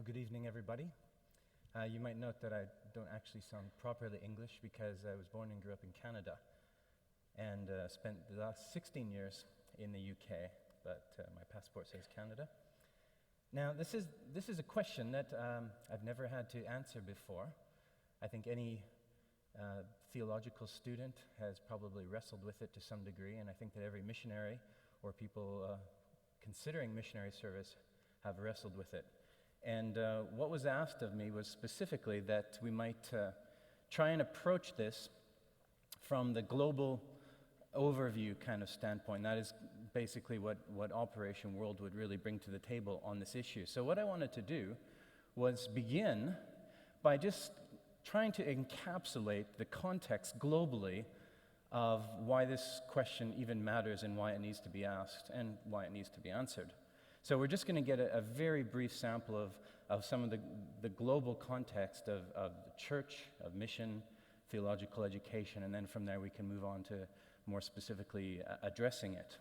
Good evening, everybody. You might note that I don't actually sound properly English because I was born and grew up in Canada and spent the last 16 years in the UK, but my passport says Canada. Now, this is a question that I've never had to answer before. I think any theological student has probably wrestled with it to some degree, and I think that every missionary or people considering missionary service have wrestled with it. And what was asked of me was specifically that we might try and approach this from the global overview kind of standpoint. That is basically what Operation World would really bring to the table on this issue. So what I wanted to do was begin by just trying to encapsulate the context globally of why this question even matters and why it needs to be asked and why it needs to be answered. So we're just going to get a very brief sample of some of the global context of the church, of mission, theological education, and then from there we can move on to more specifically addressing it.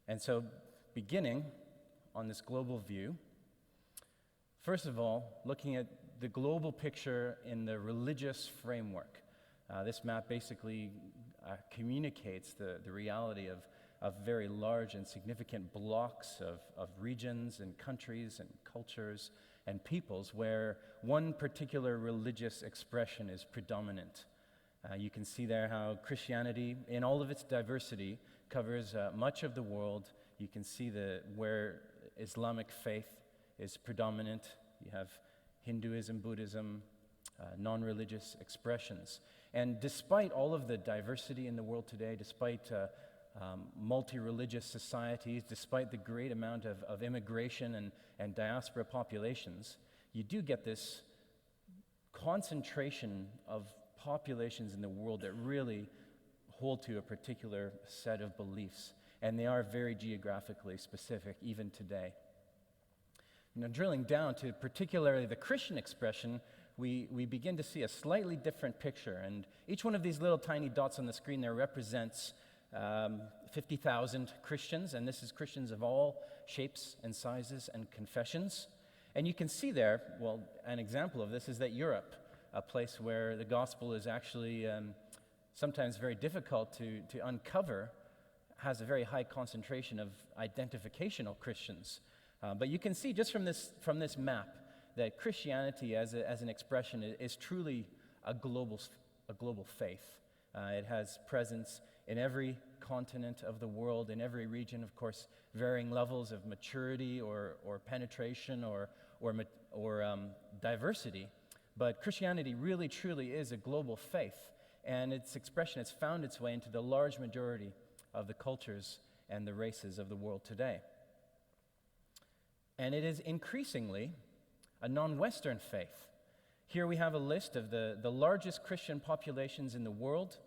And so beginning on this global view, first of all, looking at the global picture in the religious framework. This map basically communicates the reality of very large and significant blocks of regions and countries and cultures and peoples where one particular religious expression is predominant. You can see there how Christianity, in all of its diversity, covers much of the world. You can see where Islamic faith is predominant. You have Hinduism, Buddhism, non-religious expressions. And despite all of the diversity in the world today, despite multi-religious societies, despite the great amount of immigration and diaspora populations, you do get this concentration of populations in the world that really hold to a particular set of beliefs, and they are very geographically specific even today. Now, drilling down to particularly the Christian expression, we begin to see a slightly different picture, and each one of these little tiny dots on the screen there represents 50,000 Christians, and this is Christians of all shapes and sizes and confessions. And you can see there, well, an example of this is that Europe, a place where the gospel is actually sometimes very difficult to uncover, has a very high concentration of identificational Christians. But you can see just from this map that Christianity as an expression is truly a global faith. It has presence in every continent of the world, in every region, of course, varying levels of maturity or penetration or diversity. But Christianity really, truly is a global faith, and its expression has found its way into the large majority of the cultures and the races of the world today. And it is increasingly a non-Western faith. Here we have a list of the largest Christian populations in the world,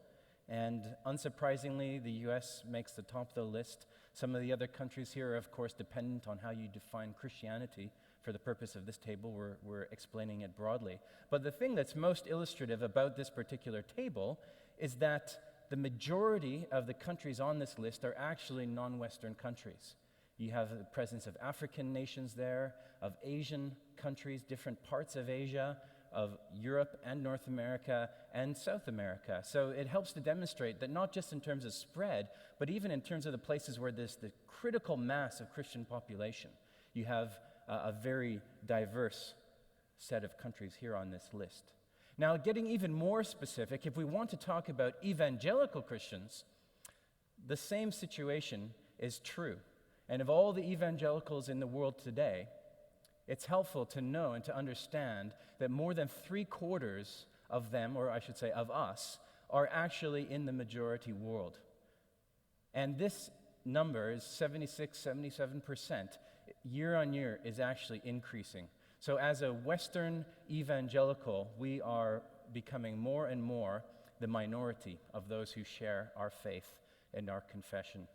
and unsurprisingly, the U.S. makes the top of the list. Some of the other countries here are, of course, dependent on how you define Christianity. For the purpose of this table, we're explaining it broadly. But the thing that's most illustrative about this particular table is that the majority of the countries on this list are actually non-Western countries. You have the presence of African nations there, of Asian countries, different parts of Asia, of Europe and North America and South America. So it helps to demonstrate that not just in terms of spread, but even in terms of the places where there's the critical mass of Christian population, you have a very diverse set of countries here on this list. Now, getting even more specific, if we want to talk about evangelical Christians, the same situation is true. And of all the evangelicals in the world today, it's helpful to know and to understand that more than 3/4 of them, or I should say of us, are actually in the majority world. And this number is 76, 77%. Year on year is actually increasing. So as a Western evangelical, we are becoming more and more the minority of those who share our faith and our confession.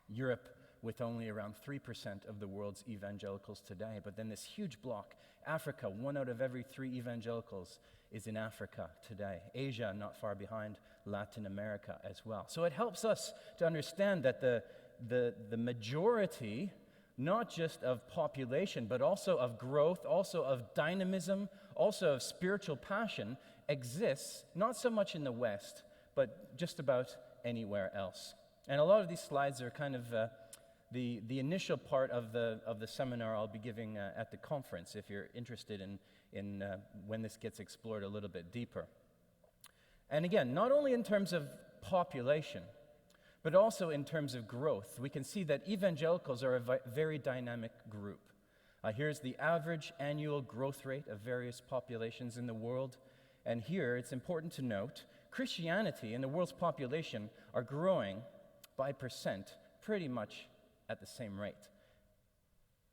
Europe, with only around 3% of the world's evangelicals today. But then this huge block, Africa, 1 out of every 3 evangelicals is in Africa today. Asia, not far behind, Latin America as well. So it helps us to understand that the majority not just of population, but also of growth, also of dynamism, also of spiritual passion, exists not so much in the West, but just about anywhere else. And a lot of these slides are kind of the initial part of the seminar I'll be giving at the conference, if you're interested in when this gets explored a little bit deeper. And again, not only in terms of population, but also in terms of growth. We can see that evangelicals are a very dynamic group. Here's the average annual growth rate of various populations in the world. And here, it's important to note, Christianity and the world's population are growing by percent pretty much at the same rate.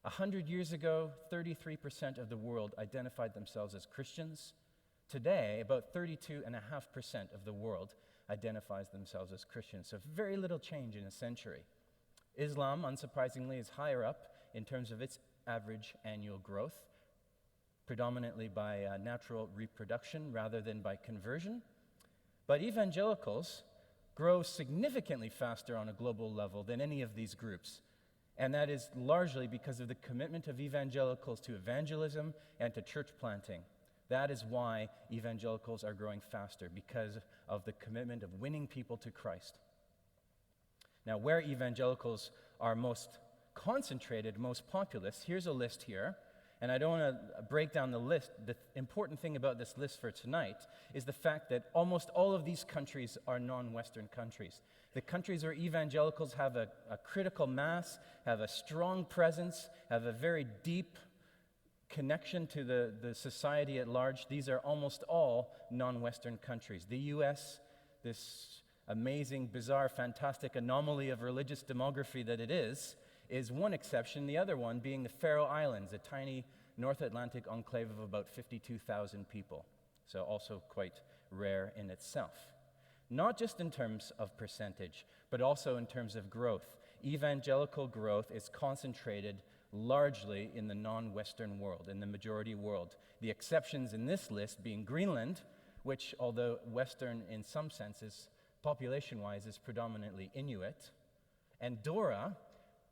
100 years ago, 33% of the world identified themselves as Christians. Today, about 32.5% of the world identifies themselves as Christians. So very little change in a century. Islam, unsurprisingly, is higher up in terms of its average annual growth, predominantly by natural reproduction rather than by conversion. But evangelicals grow significantly faster on a global level than any of these groups. And that is largely because of the commitment of evangelicals to evangelism and to church planting. That is why evangelicals are growing faster, because of the commitment of winning people to Christ. Now, where evangelicals are most concentrated, most populous, here's a list here. And I don't want to break down the list. The important thing about this list for tonight is the fact that almost all of these countries are non-Western countries. The countries where evangelicals have a critical mass, have a strong presence, have a very deep connection to the society at large, these are almost all non-Western countries. The U.S., this amazing, bizarre, fantastic anomaly of religious demography that it is one exception, the other one being the Faroe Islands, a tiny North Atlantic enclave of about 52,000 people. So also quite rare in itself. Not just in terms of percentage, but also in terms of growth. Evangelical growth is concentrated largely in the non-Western world, in the majority world. The exceptions in this list being Greenland, which, although Western in some senses, population-wise, is predominantly Inuit, and Dora,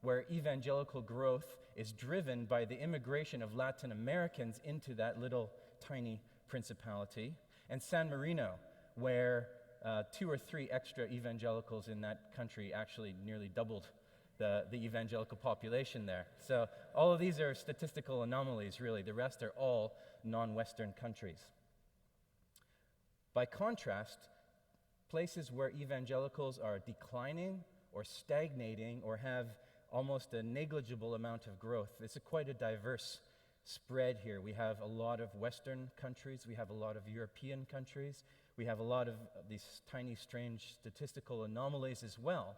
where evangelical growth is driven by the immigration of Latin Americans into that little tiny principality, and San Marino, where 2 or 3 extra evangelicals in that country actually nearly doubled the evangelical population there. So all of these are statistical anomalies, really. The rest are all non-Western countries. By contrast, places where evangelicals are declining or stagnating or have almost a negligible amount of growth. It's quite a diverse spread here. We have a lot of Western countries. We have a lot of European countries. We have a lot of these tiny, strange statistical anomalies as well.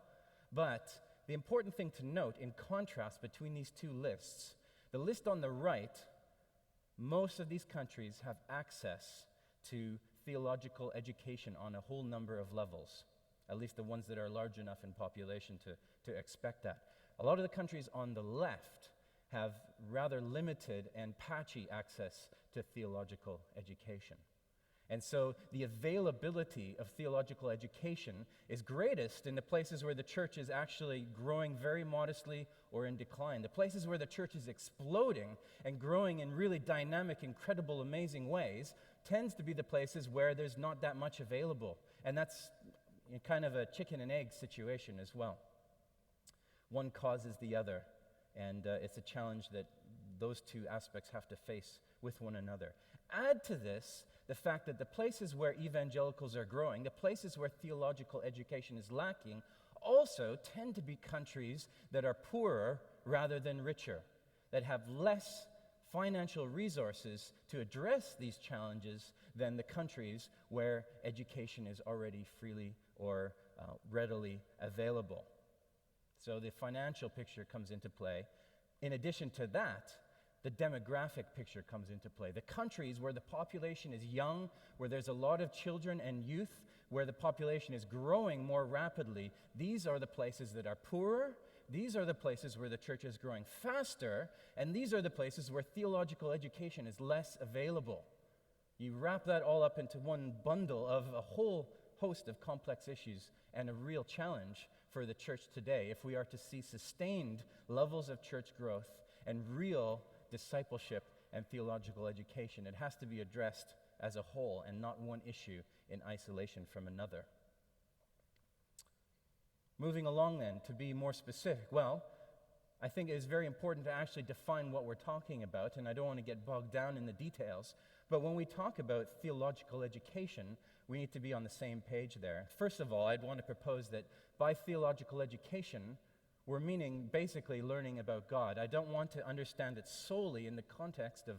But the important thing to note, in contrast between these two lists, the list on the right, most of these countries have access to theological education on a whole number of levels, at least the ones that are large enough in population to expect that. A lot of the countries on the left have rather limited and patchy access to theological education. And so the availability of theological education is greatest in the places where the church is actually growing very modestly or in decline. The places where the church is exploding and growing in really dynamic, incredible, amazing ways tends to be the places where there's not that much available. And that's kind of a chicken and egg situation as well. One causes the other, and it's a challenge that those two aspects have to face with one another. Add to this the fact that the places where evangelicals are growing, the places where theological education is lacking, also tend to be countries that are poorer rather than richer, that have less financial resources to address these challenges than the countries where education is already freely or readily available. So the financial picture comes into play. In addition to that, the demographic picture comes into play. The countries where the population is young, where there's a lot of children and youth, where the population is growing more rapidly, these are the places that are poorer. These are the places where the church is growing faster, and these are the places where theological education is less available. You wrap that all up into one bundle of a whole host of complex issues and a real challenge for the church today if we are to see sustained levels of church growth and real discipleship and theological education. It has to be addressed as a whole and not one issue in isolation from another. Moving along then, to be more specific, well, I think it is very important to actually define what we're talking about, and I don't want to get bogged down in the details, but when we talk about theological education, we need to be on the same page there. First of all, I'd want to propose that by theological education, we're meaning basically learning about God. I don't want to understand it solely in the context of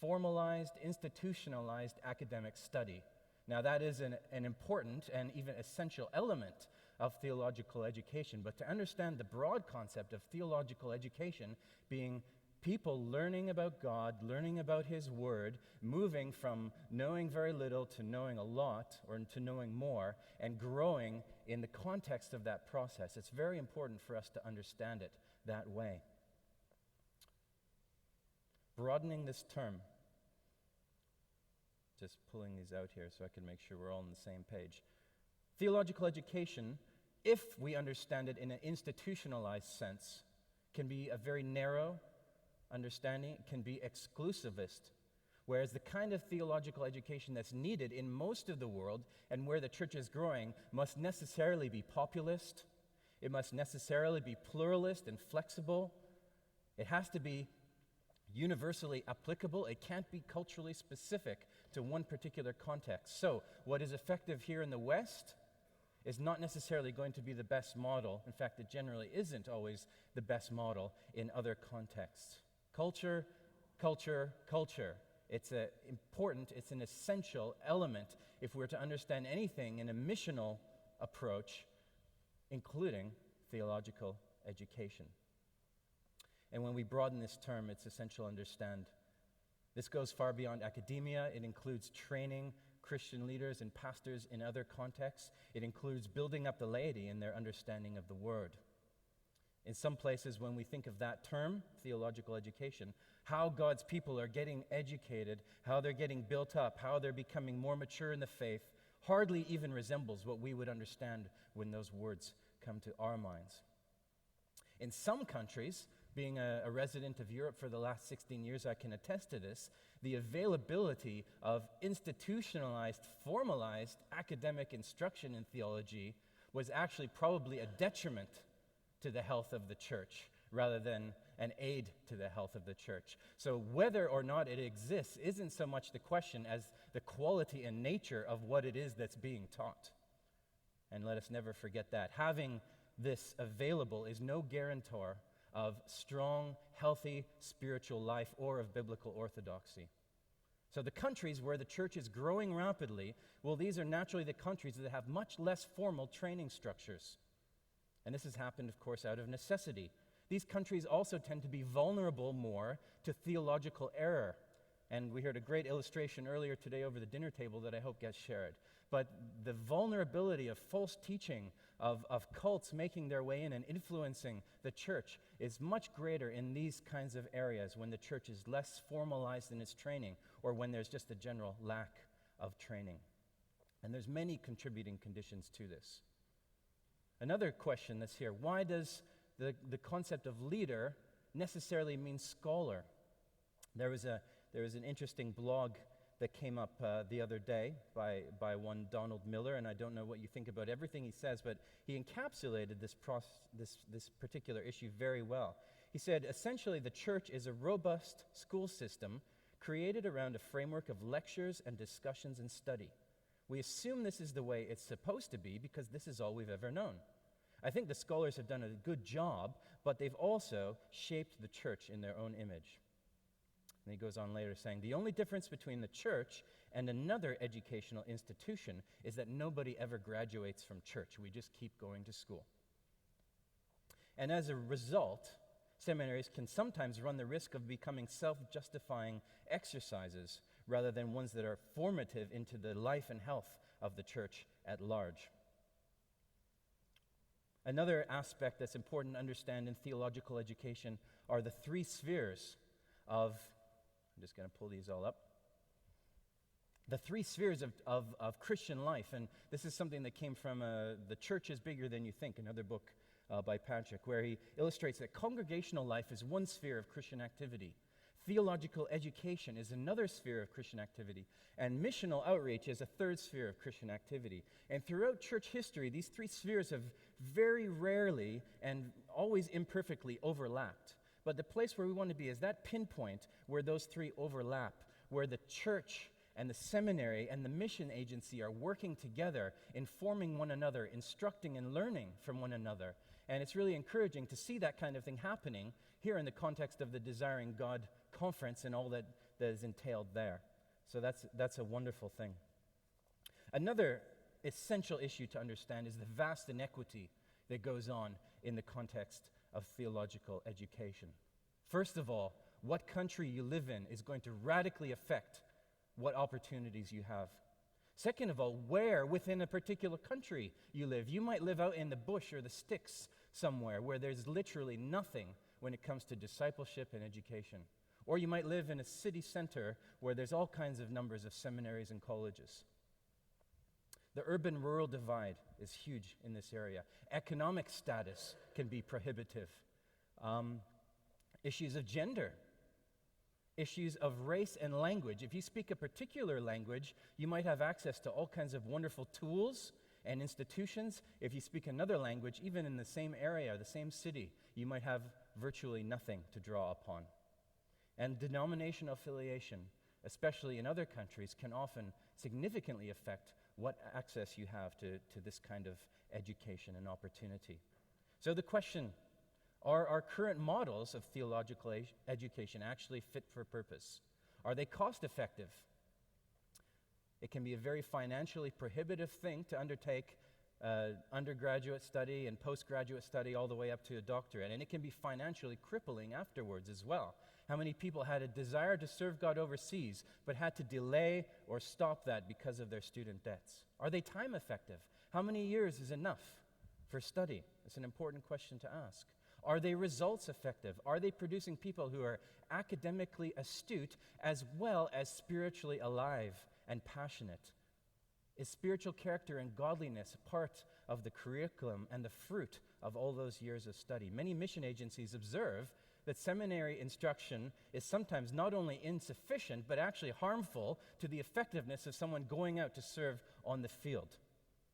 formalized, institutionalized academic study. Now, that is an important and even essential element of theological education, but to understand the broad concept of theological education being people learning about God, learning about His Word, moving from knowing very little to knowing a lot, or to knowing more, and growing in the context of that process. It's very important for us to understand it that way. Broadening this term, just pulling these out here so I can make sure we're all on the same page. Theological education, if we understand it in an institutionalized sense, can be a very narrow understanding, it can be exclusivist, whereas the kind of theological education that's needed in most of the world and where the church is growing must necessarily be populist, it must necessarily be pluralist and flexible, it has to be universally applicable, it can't be culturally specific to one particular context. So, what is effective here in the West is not necessarily going to be the best model. In fact, it generally isn't always the best model in other contexts. Culture, culture, culture. It's an essential element if we're to understand anything in a missional approach, including theological education. And when we broaden this term, it's essential to understand this goes far beyond academia. It includes training Christian leaders and pastors in other contexts. It includes building up the laity in their understanding of the Word. In some places, when we think of that term, theological education, how God's people are getting educated, how they're getting built up, how they're becoming more mature in the faith, hardly even resembles what we would understand when those words come to our minds. In some countries, being a resident of Europe for the last 16 years, I can attest to this, the availability of institutionalized, formalized academic instruction in theology was actually probably a detriment to the health of the church rather than an aid to the health of the church. So whether or not it exists isn't so much the question as the quality and nature of what it is that's being taught. And let us never forget that. Having this available is no guarantor of strong, healthy spiritual life or of biblical orthodoxy. So the countries where the church is growing rapidly, well, these are naturally the countries that have much less formal training structures. And this has happened, of course, out of necessity. These countries also tend to be vulnerable more to theological error. And we heard a great illustration earlier today over the dinner table that I hope gets shared. But the vulnerability of false teaching, of cults making their way in and influencing the church is much greater in these kinds of areas when the church is less formalized in its training or when there's just a general lack of training. And there's many contributing conditions to this. Another question that's here, why does the concept of leader necessarily mean scholar? There was an interesting blog that came up the other day by one Donald Miller, and I don't know what you think about everything he says, but he encapsulated this particular issue very well. He said, essentially, the church is a robust school system created around a framework of lectures and discussions and study. We assume this is the way it's supposed to be because this is all we've ever known. I think the scholars have done a good job, but they've also shaped the church in their own image. And he goes on later saying, the only difference between the church and another educational institution is that nobody ever graduates from church. We just keep going to school. And as a result, seminaries can sometimes run the risk of becoming self-justifying exercises rather than ones that are formative into the life and health of the church at large. Another aspect that's important to understand in theological education are the three spheres of, I'm just going to pull these all up, the three spheres of Christian life. And this is something that came from The Church is Bigger Than You Think, another book by Mandryk, where he illustrates that congregational life is one sphere of Christian activity. Theological education is another sphere of Christian activity. And missional outreach is a third sphere of Christian activity. And throughout church history, these three spheres have very rarely and always imperfectly overlapped. But the place where we want to be is that pinpoint where those three overlap, where the church and the seminary and the mission agency are working together, informing one another, instructing and learning from one another. And it's really encouraging to see that kind of thing happening here in the context of the Desiring God conference and all that is entailed there. So that's a wonderful thing. Another essential issue to understand is the vast inequity that goes on in the context of theological education. First of all, what country you live in is going to radically affect what opportunities you have. Second of all, where within a particular country you live. You might live out in the bush or the sticks somewhere where there's literally nothing when it comes to discipleship and education. Or you might live in a city center where there's all kinds of numbers of seminaries and colleges. The urban-rural divide is huge in this area. Economic status can be prohibitive. Issues of gender, issues of race and language. If you speak a particular language, you might have access to all kinds of wonderful tools and institutions. If you speak another language, even in the same area, the same city, you might have virtually nothing to draw upon. And denominational affiliation, especially in other countries, can often significantly affect what access you have to this kind of education and opportunity. So the question, are our current models of theological education actually fit for purpose? Are they cost effective? It can be a very financially prohibitive thing to undertake undergraduate study and postgraduate study all the way up to a doctorate, and it can be financially crippling afterwards as well. How many people had a desire to serve God overseas but had to delay or stop that because of their student debts? Are they time effective? How many years is enough for study? It's an important question to ask. Are they results effective? Are they producing people who are academically astute as well as spiritually alive and passionate? Is spiritual character and godliness part of the curriculum and the fruit of all those years of study? Many mission agencies observe that seminary instruction is sometimes not only insufficient, but actually harmful to the effectiveness of someone going out to serve on the field.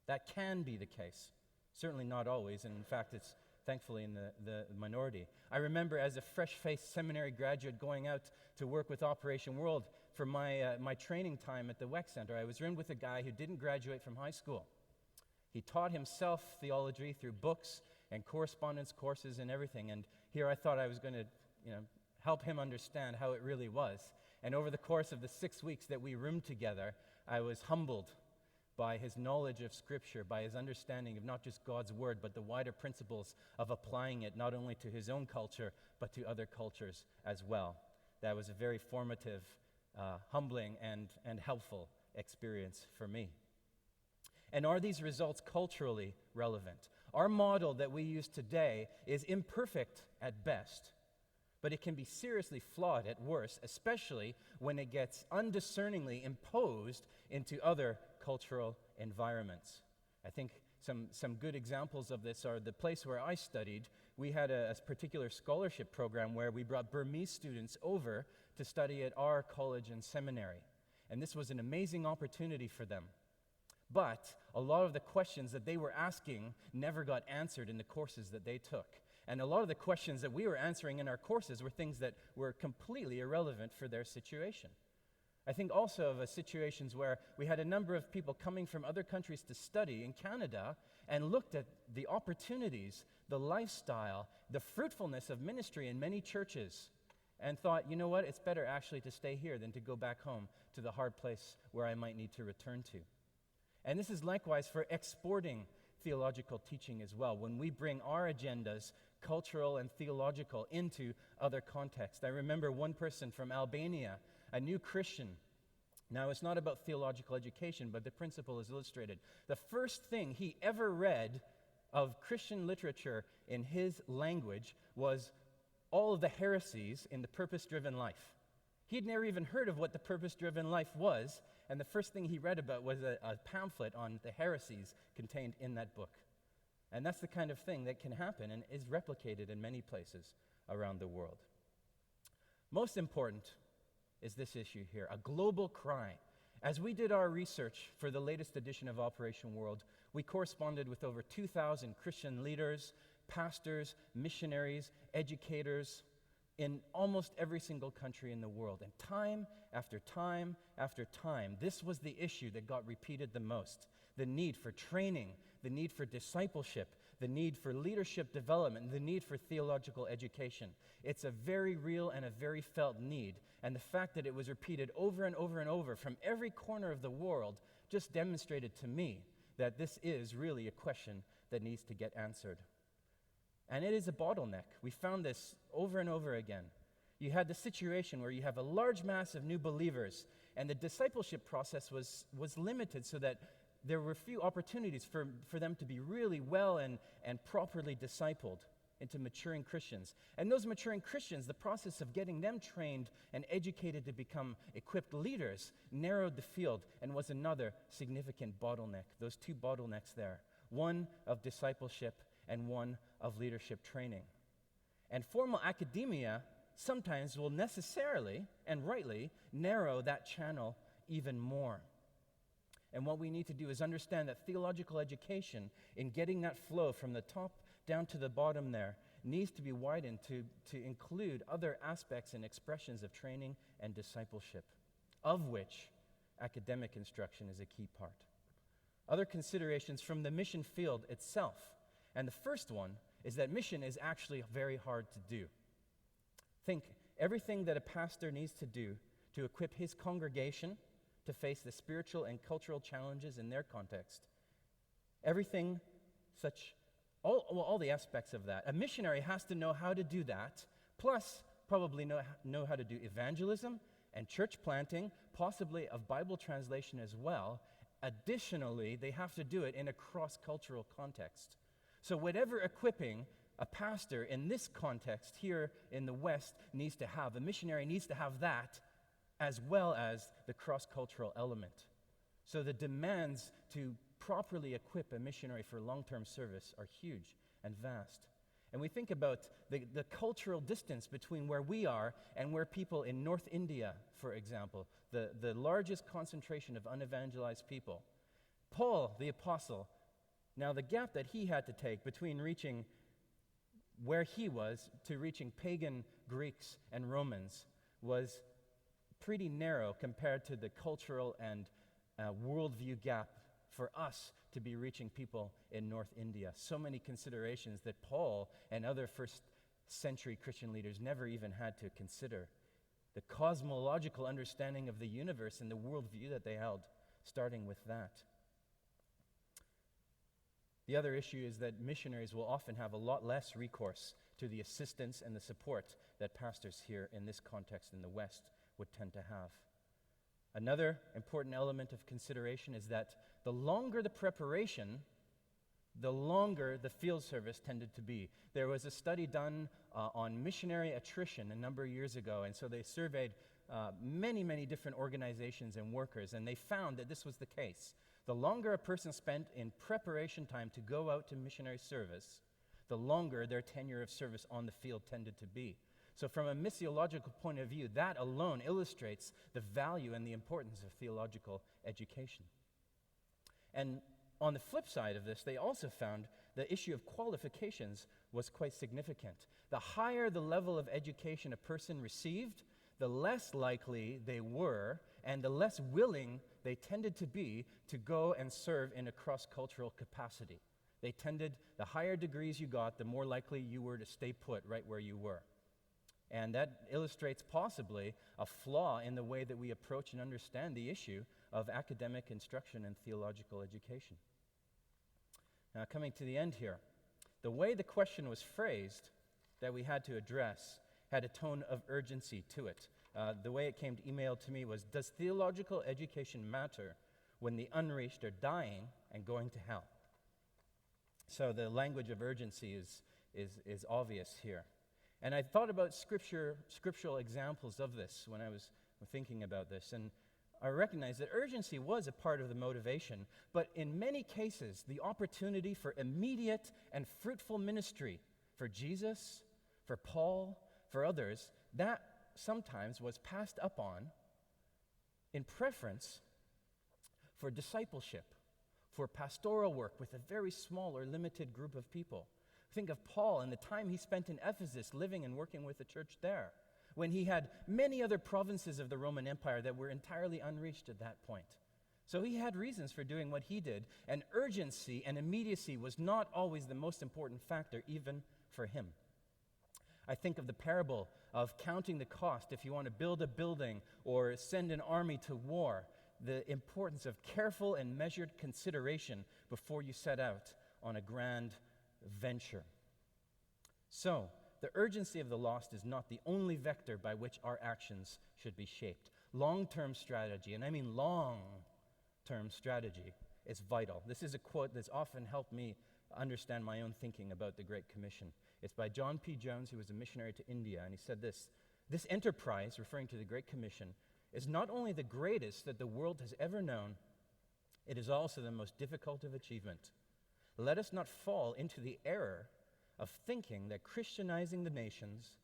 That can be the case. Certainly not always, and in fact, it's thankfully in the minority. I remember as a fresh-faced seminary graduate going out to work with Operation World for my training time at the WEC Center. I was roomed with a guy who didn't graduate from high school. He taught himself theology through books and correspondence courses and everything, and here I thought I was going to help him understand how it really was. And over the course of the 6 weeks that we roomed together, I was humbled by his knowledge of Scripture, by his understanding of not just God's Word, but the wider principles of applying it not only to his own culture, but to other cultures as well. That was a very formative, humbling, and helpful experience for me. And are these results culturally relevant? Our model that we use today is imperfect at best, but it can be seriously flawed at worst, especially when it gets undiscerningly imposed into other cultural environments. I think some good examples of this are the place where I studied. We had a particular scholarship program where we brought Burmese students over to study at our college and seminary. And this was an amazing opportunity for them. But a lot of the questions that they were asking never got answered in the courses that they took. And a lot of the questions that we were answering in our courses were things that were completely irrelevant for their situation. I think also of situations where we had a number of people coming from other countries to study in Canada and looked at the opportunities, the lifestyle, the fruitfulness of ministry in many churches and thought, you know what, it's better actually to stay here than to go back home to the hard place where I might need to return to. And this is likewise for exporting theological teaching as well. When we bring our agendas, cultural and theological, into other contexts. I remember one person from Albania, a new Christian. Now, it's not about theological education, but the principle is illustrated. The first thing he ever read of Christian literature in his language was all of the heresies in the purpose-driven life. He'd never even heard of what the purpose-driven life was, and the first thing he read about was a pamphlet on the heresies contained in that book. And that's the kind of thing that can happen and is replicated in many places around the world. Most important is this issue here, a global cry. As we did our research for the latest edition of Operation World, we corresponded with over 2,000 Christian leaders, pastors, missionaries, educators in almost every single country in the world. And time after time after time, this was the issue that got repeated the most. The need for training, the need for discipleship, the need for leadership development, the need for theological education. It's a very real and a very felt need. And the fact that it was repeated over and over and over from every corner of the world just demonstrated to me that this is really a question that needs to get answered. And it is a bottleneck. We found this over and over again. You had the situation where you have a large mass of new believers, and the discipleship process was limited so that there were few opportunities for them to be really well and properly discipled into maturing Christians. And those maturing Christians, the process of getting them trained and educated to become equipped leaders narrowed the field and was another significant bottleneck. Those two bottlenecks there, one of discipleship and one of leadership training. And formal academia sometimes will necessarily and rightly narrow that channel even more. And what we need to do is understand that theological education, in getting that flow from the top down to the bottom there, needs to be widened to include other aspects and expressions of training and discipleship, of which academic instruction is a key part. Other considerations from the mission field itself. And the first one is that mission is actually very hard to do. Think everything that a pastor needs to do to equip his congregation to face the spiritual and cultural challenges in their context. Everything all the aspects of that. A missionary has to know how to do that, plus probably know how to do evangelism and church planting, possibly of Bible translation as well. Additionally, they have to do it in a cross-cultural context. So whatever equipping a pastor in this context here in the West needs to have, a missionary needs to have that as well as the cross-cultural element. So the demands to properly equip a missionary for long-term service are huge and vast. And we think about the cultural distance between where we are and where people in North India, for example, the largest concentration of unevangelized people. Paul, the apostle, now the gap that he had to take between reaching where he was to reaching pagan Greeks and Romans was pretty narrow compared to the cultural and worldview gap for us to be reaching people in North India. So many considerations that Paul and other first century Christian leaders never even had to consider. The cosmological understanding of the universe and the worldview that they held, starting with that. The other issue is that missionaries will often have a lot less recourse to the assistance and the support that pastors here in this context in the West would tend to have. Another important element of consideration is that the longer the preparation, the longer the field service tended to be. There was a study done on missionary attrition a number of years ago, and so they surveyed many different organizations and workers, and they found that this was the case. The longer a person spent in preparation time to go out to missionary service, the longer their tenure of service on the field tended to be. So from a missiological point of view, that alone illustrates the value and the importance of theological education. And on the flip side of this, they also found the issue of qualifications was quite significant. The higher the level of education a person received, the less likely they were and the less willing they tended to be to go and serve in a cross-cultural capacity. The higher degrees you got, the more likely you were to stay put right where you were. And that illustrates possibly a flaw in the way that we approach and understand the issue of academic instruction and theological education. Now, coming to the end here, the way the question was phrased that we had to address had a tone of urgency to it. The way it came emailed to me was, does theological education matter when the unreached are dying and going to hell? So the language of urgency is obvious here. And I thought about scriptural examples of this when I was thinking about this, and I recognized that urgency was a part of the motivation, but in many cases, the opportunity for immediate and fruitful ministry for Jesus, for Paul, for others, that sometimes was passed up on in preference for discipleship, for pastoral work with a very small or limited group of people. Think of Paul and the time he spent in Ephesus living and working with the church there, when he had many other provinces of the Roman Empire that were entirely unreached at that point. So he had reasons for doing what he did, and urgency and immediacy was not always the most important factor, even for him. I think of the parable of counting the cost if you want to build a building or send an army to war, the importance of careful and measured consideration before you set out on a grand venture. So, the urgency of the lost is not the only vector by which our actions should be shaped. Long-term strategy, and I mean long-term strategy, is vital. This is a quote that's often helped me understand my own thinking about the Great Commission. It's by John P. Jones, who was a missionary to India, and he said this: "This enterprise," referring to the Great Commission, "is not only the greatest that the world has ever known, it is also the most difficult of achievement. Let us not fall into the error of thinking that Christianizing the nations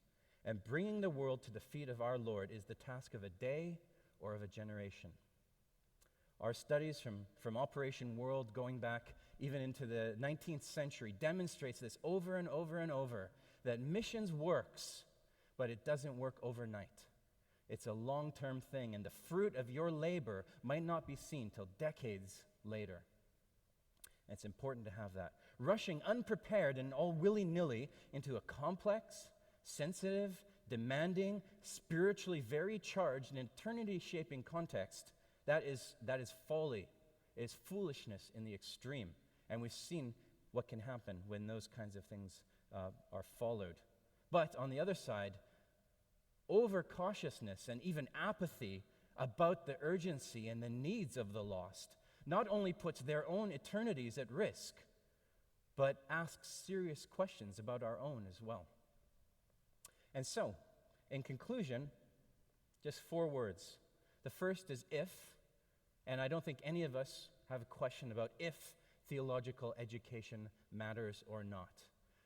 and bringing the world to the feet of our Lord is the task of a day or of a generation." Our studies from Operation World going back even into the 19th century demonstrates this over and over and over, that missions works, but it doesn't work overnight. It's a long-term thing, and the fruit of your labor might not be seen till decades later. And it's important to have that. Rushing unprepared and all willy-nilly into a complex, sensitive, demanding, spiritually very charged, and eternity-shaping context, that is folly. It is foolishness in the extreme. And we've seen what can happen when those kinds of things are followed. But on the other side, overcautiousness and even apathy about the urgency and the needs of the lost not only puts their own eternities at risk, but asks serious questions about our own as well. And so, in conclusion, just 4 words. The first is if, and I don't think any of us have a question about if theological education matters or not.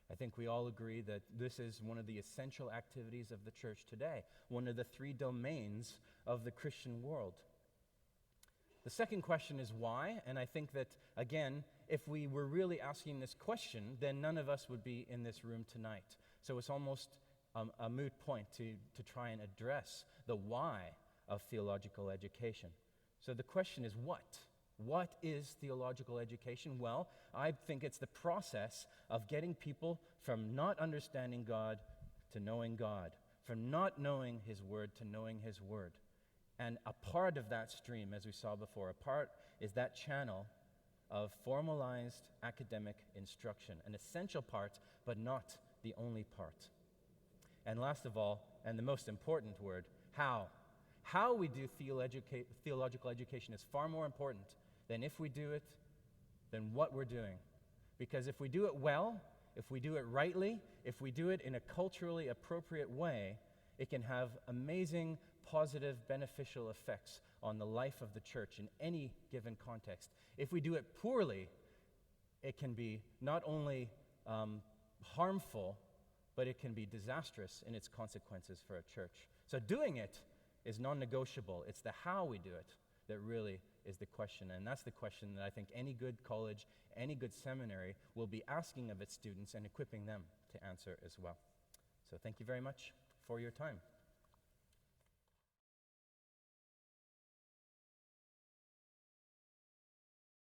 I think we all agree that this is one of the essential activities of the church today, one of the 3 domains of the Christian world. The second question is why, and I think that, again, if we were really asking this question, then none of us would be in this room tonight. So it's almost a moot point to try and address the why of theological education. So the question is what? What is theological education? Well, I think it's the process of getting people from not understanding God to knowing God, from not knowing His Word to knowing His Word. And a part of that stream, as we saw before, a part is that channel of formalized academic instruction, an essential part, but not the only part. And last of all, and the most important word, how. How we do theological education is far more important than if we do it, than what we're doing. Because if we do it well, if we do it rightly, if we do it in a culturally appropriate way, it can have amazing, positive, beneficial effects on the life of the church in any given context. If we do it poorly, it can be not only harmful, but it can be disastrous in its consequences for a church. So doing it is non-negotiable. It's the how we do it that really is the question. And that's the question that I think any good college, any good seminary will be asking of its students and equipping them to answer as well. So thank you very much for your time.